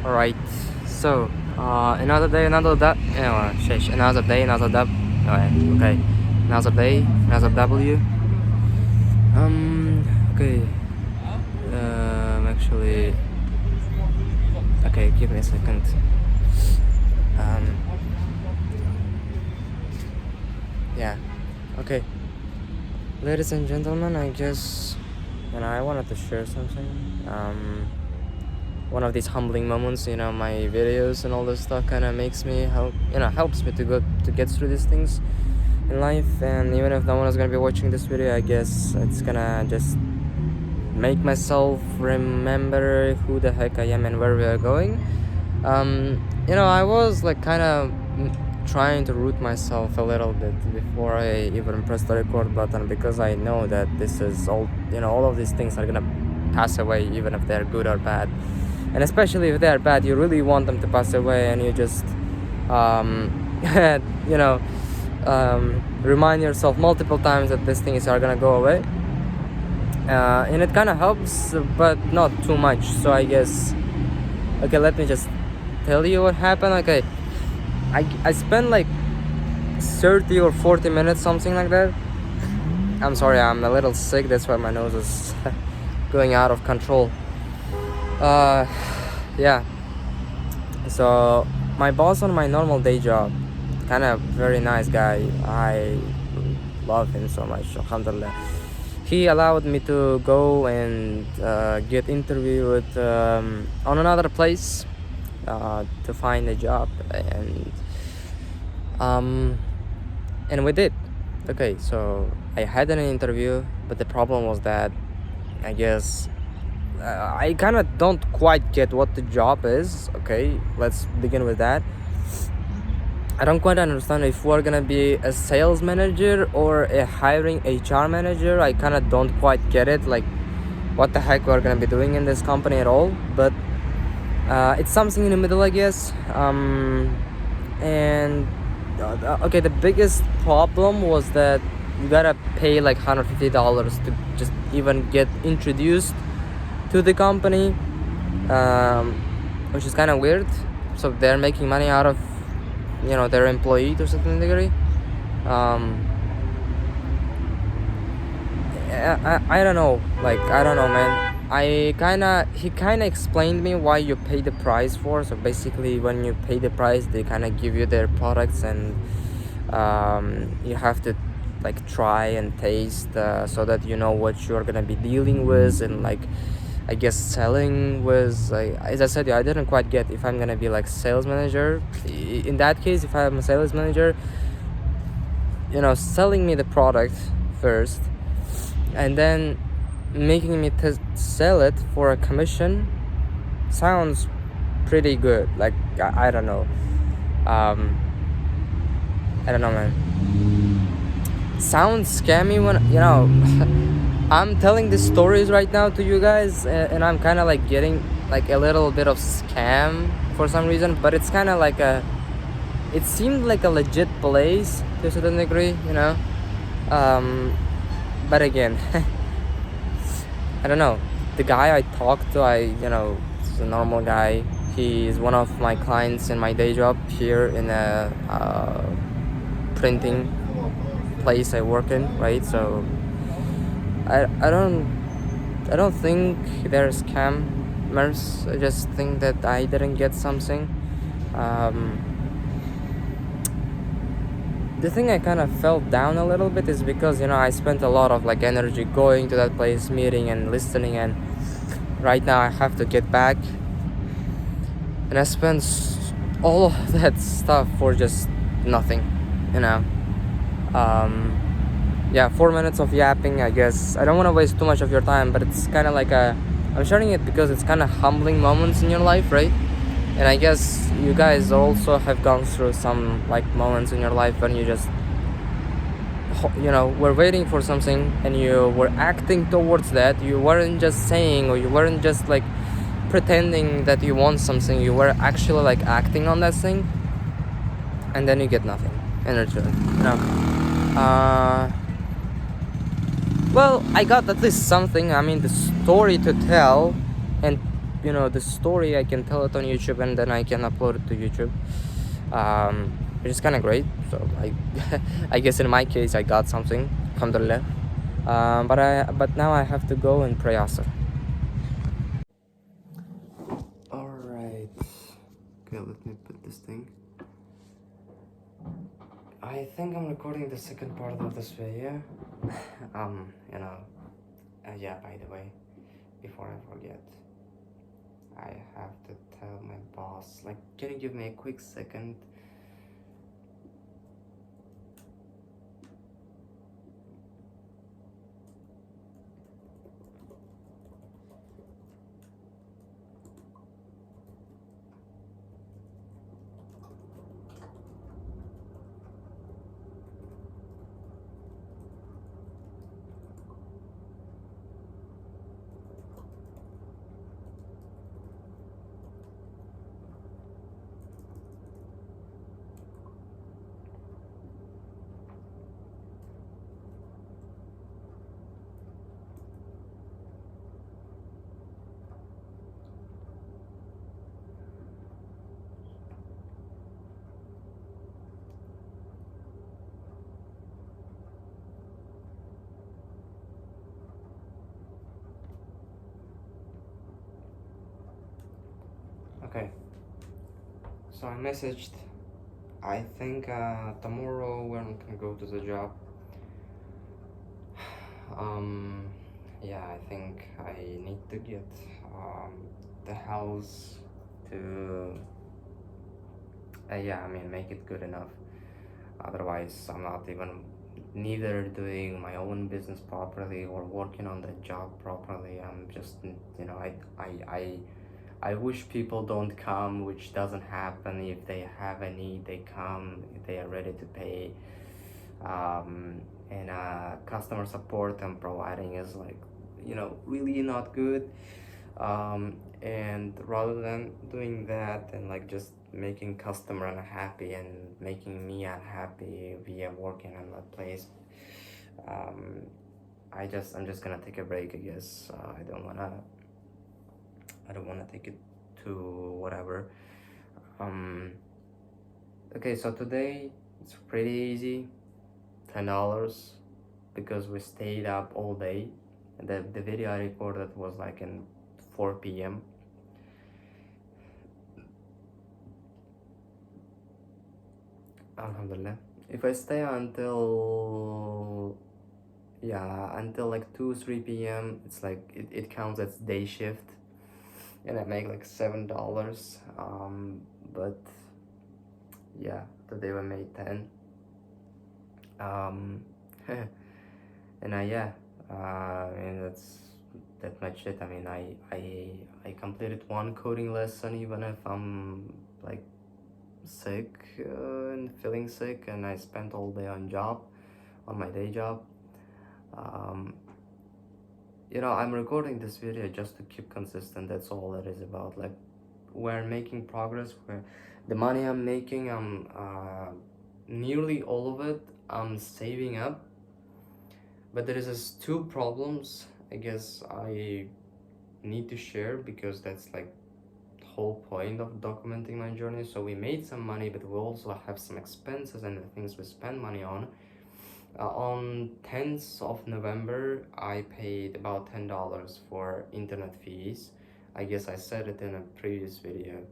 Alright, so another day, another dub. Sheesh, another day, another dub. Alright, okay, another day, another W. Okay. Actually, okay, give me a second. Yeah, okay. Ladies and gentlemen, I guess, I wanted to share something. One of these humbling moments, my videos and all this stuff kind of makes me helps me to get through these things in life. And even if no one is gonna be watching this video, I guess it's gonna just make myself remember who the heck I am and where we are going. I was like kind of trying to root myself a little bit before I even press the record button, because I know that this is all of these things are gonna pass away, even if they're good or bad. And especially if they're bad, you really want them to pass away, and you just remind yourself multiple times that these things are gonna go away. And it kind of helps, but not too much. So I guess, okay, let me just tell you what happened. Okay, I spent like 30 or 40 minutes, something like that. I'm sorry, I'm a little sick, that's why my nose is going out of control. Yeah, so my boss on my normal day job, kind of very nice guy, I love him so much, alhamdulillah. He allowed me to go and get interviewed on another place to find a job, and we did. Okay, so I had an interview, but the problem was that I guess I kind of don't quite get what the job is. Okay, let's begin with that. I don't quite understand if we're gonna be a sales manager or a hiring HR manager. I kind of don't quite get it, like what the heck we're gonna be doing in this company at all. But it's something in the middle, I guess. Okay, the biggest problem was that you gotta pay like $150 to just even get introduced to the company, which is kind of weird. So they're making money out of their employee to a certain degree. I don't know, man. He kind of explained me why you pay the price for. So basically, when you pay the price, they kind of give you their products, and you have to like try and taste, so that you know what you're gonna be dealing with, and like I guess selling was, like, as I said, I didn't quite get if I'm gonna be like sales manager. In that case, if I'm a sales manager, selling me the product first, and then making me sell it for a commission sounds pretty good. Like I don't know. I don't know, man. Sounds scammy when I'm telling these stories right now to you guys, and I'm kind of like getting like a little bit of scam for some reason, but it's kind of like it seemed like a legit place to a certain degree, but again, I don't know. The guy I talked to, he's a normal guy. He is one of my clients in my day job here in a printing place I work in, right? So I don't think they're scammers. I just think that I didn't get something. The thing I kind of felt down a little bit is because I spent a lot of like energy going to that place, meeting and listening, and right now I have to get back, and I spent all of that stuff for just nothing, 4 minutes of yapping. I guess I don't want to waste too much of your time, but it's kind of like I'm sharing it because it's kind of humbling moments in your life, right? And I guess you guys also have gone through some like moments in your life when you just were waiting for something, and you were acting towards that. You weren't just saying, or you weren't just like pretending that you want something. You were actually like acting on that thing, and then you get nothing in return. Well, I got at least something. I mean, the story to tell, and the story, I can tell it on YouTube and then I can upload it to YouTube, which is kind of great. So I I guess in my case I got something, alhamdulillah. But now I have to go and pray Asr. All right. Okay, let me put this thing. I think I'm recording the second part of this video. Yeah, by the way, before I forget, I have to tell my boss, like, can you give me a quick second? Okay, so I messaged. I think tomorrow we're not gonna go to the job. Um, yeah, I think I need to get the house to, yeah, I mean, make it good enough. Otherwise, I'm not even neither doing my own business properly or working on the job properly. I'm just, I wish people don't come, which doesn't happen. If they have a need, they come. If they are ready to pay. And customer support I'm providing is like, really not good. And rather than doing that and like just making customer unhappy and making me unhappy via working on that place, I'm just gonna take a break, I guess. I don't wanna take it to whatever. Okay, so today it's pretty easy. $10 because we stayed up all day. And the video I recorded was like in 4 p.m. Alhamdulillah. If I stay until like 2 3 p.m, it's like it counts as day shift and I make like $7. But yeah, today we made 10. And and that's that much it. I mean, I completed one coding lesson even if I'm like sick and feeling sick, and I spent all day on my day job. I'm recording this video just to keep consistent. That's all it is about. Like, we're making progress. Where the money I'm making, I'm nearly all of it I'm saving up. But there is this two problems I guess I need to share, because that's like the whole point of documenting my journey. So we made some money, but we also have some expenses and the things we spend money on. On 10th of November, I paid about $10 for internet fees. I guess I said it in a previous video.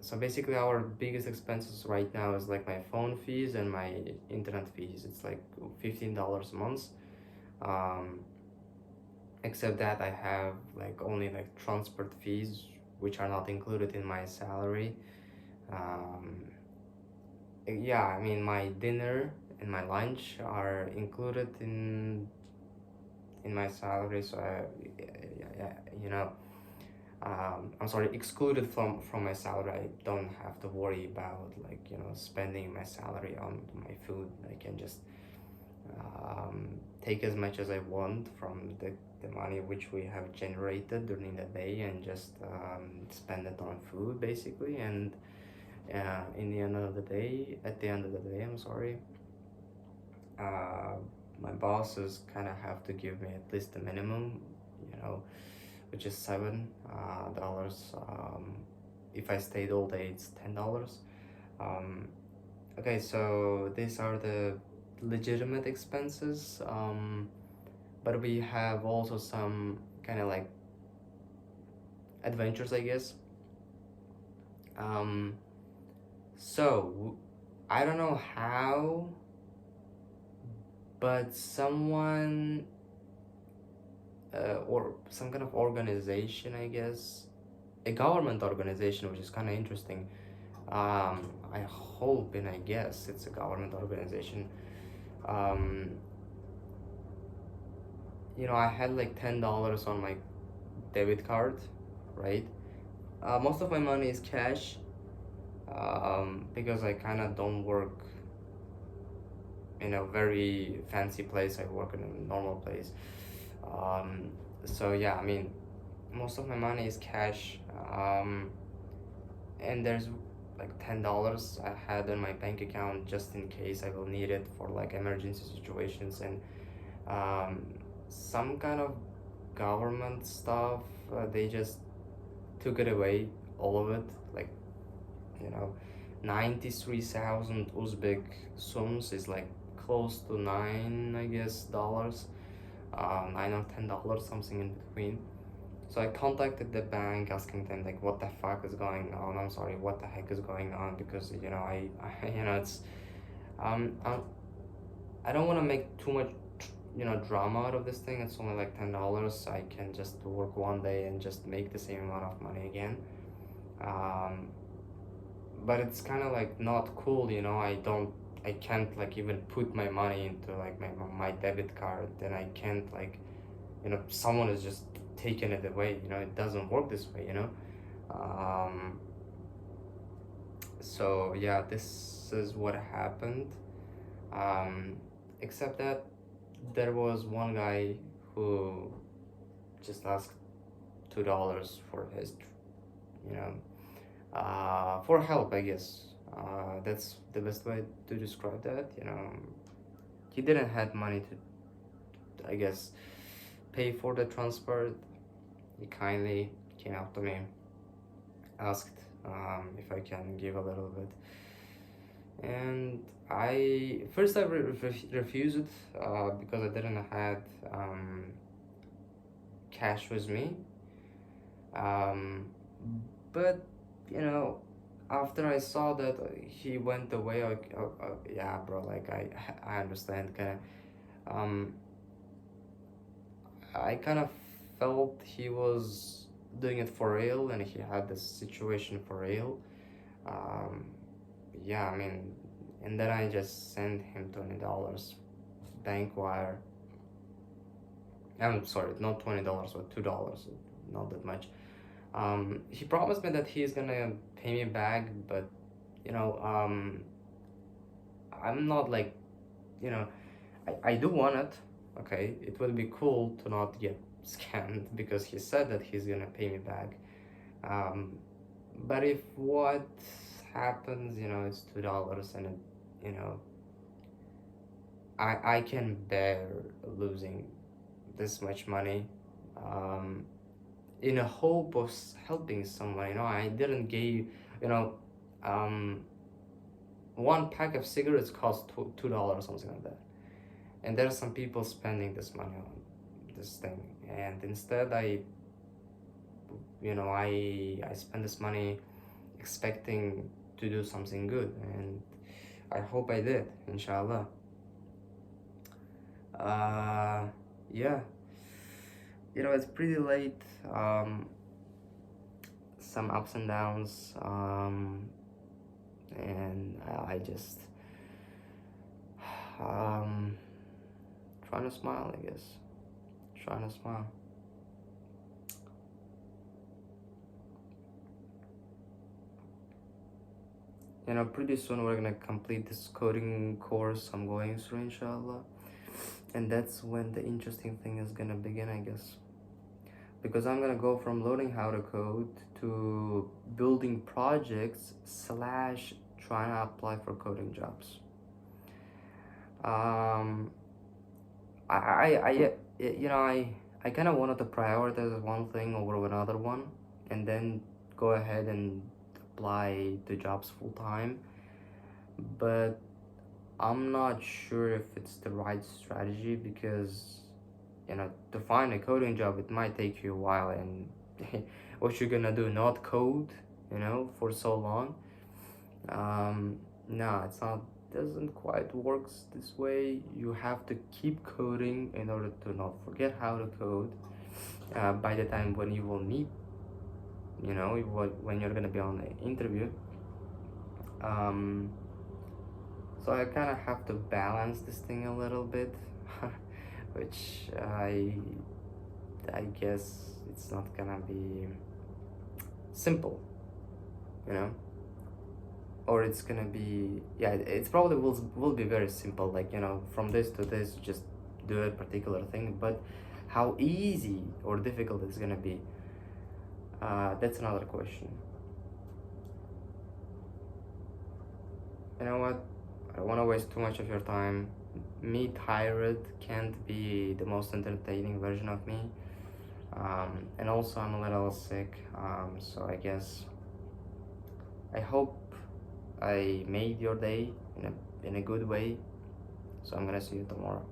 So basically our biggest expenses right now is like my phone fees and my internet fees. It's like $15 a month. Except that I have like only like transport fees, which are not included in my salary. Yeah, I mean, my dinner and my lunch are included in my salary, so I'm sorry, excluded from my salary. I don't have to worry about like spending my salary on my food. I can just take as much as I want from the money which we have generated during the day and just spend it on food basically. And at the end of the day, I'm sorry, my bosses kind of have to give me at least the minimum, which is $7. If I stayed all day, it's $10. Um, okay, so these are the legitimate expenses. But we have also some kind of like adventures, I guess. Um, so I don't know how, but someone or some kind of organization, I guess, a government organization, which is kind of interesting. I hope and I guess it's a government organization. Um, I had like $10 on my debit card, right? Most of my money is cash, because I kind of don't work in a very fancy place. I work in a normal place. Um, so yeah, I mean, most of my money is cash. And there's like $10 I had in my bank account just in case I will need it for like emergency situations, and um, some kind of government stuff. They just took it away, all of it, like, you know 93,000 Uzbek sums is like close to nine, I guess, dollars. 9 or $10, something in between. So I contacted the bank asking them like what the fuck is going on. I'm sorry, what the heck is going on, because I it's I don't want to make too much drama out of this thing. It's only like $10. I can just work one day and just make the same amount of money again. um, but it's kind of like not cool. I can't like even put my money into like my debit card, then I can't like someone is just taking it away. It doesn't work this way. um, so yeah, this is what happened. um, except that there was one guy who just asked $2 for his you know for help, I guess. That's the best way to describe that. He didn't have money to, I guess, pay for the transport. He kindly came up to me, asked if I can give a little bit, and I first I refused, because I didn't had cash with me. Um, but after I saw that he went away, yeah, bro, like I understand, kind of. I kind of felt he was doing it for real, and he had this situation for real. Um, yeah, I mean, and then I just sent him $20 bank wire. I'm sorry, not $20, but $2, not that much. He promised me that he's gonna pay me back, but you know, um, I'm not like, you know, I do want it. Okay, it would be cool to not get scammed, because he said that he's gonna pay me back. Um, but if what happens, it's $2, and you know, I can bear losing this much money. Um, in a hope of helping someone. I didn't give, you know um, one pack of cigarettes cost $2, something like that, and there are some people spending this money on this thing, and instead I spend this money expecting to do something good, and I hope I did, inshallah. Yeah, it's pretty late. Some ups and downs, and I just trying to smile, I guess. Trying to smile. Pretty soon we're gonna complete this coding course I'm going through, inshallah. And that's when the interesting thing is gonna begin, I guess. Because I'm gonna go from learning how to code to building projects / trying to apply for coding jobs. I I kind of wanted to prioritize one thing over another one, and then go ahead and apply to jobs full time. But I'm not sure if it's the right strategy, because to find a coding job, it might take you a while, and what you're gonna do, not code, for so long? No, it's not, doesn't quite works this way. You have to keep coding in order to not forget how to code by the time when you will meet, when you're gonna be on the interview. um, so I kind of have to balance this thing a little bit, which I guess it's not gonna be simple, you know or it's gonna be, yeah, it's probably will be very simple, like, from this to this, just do a particular thing. But how easy or difficult it's gonna be, that's another question. You know what, I don't want to waste too much of your time. Me tired can't be the most entertaining version of me. And also I'm a little sick, so I guess, I hope I made your day in a good way. So I'm gonna see you tomorrow.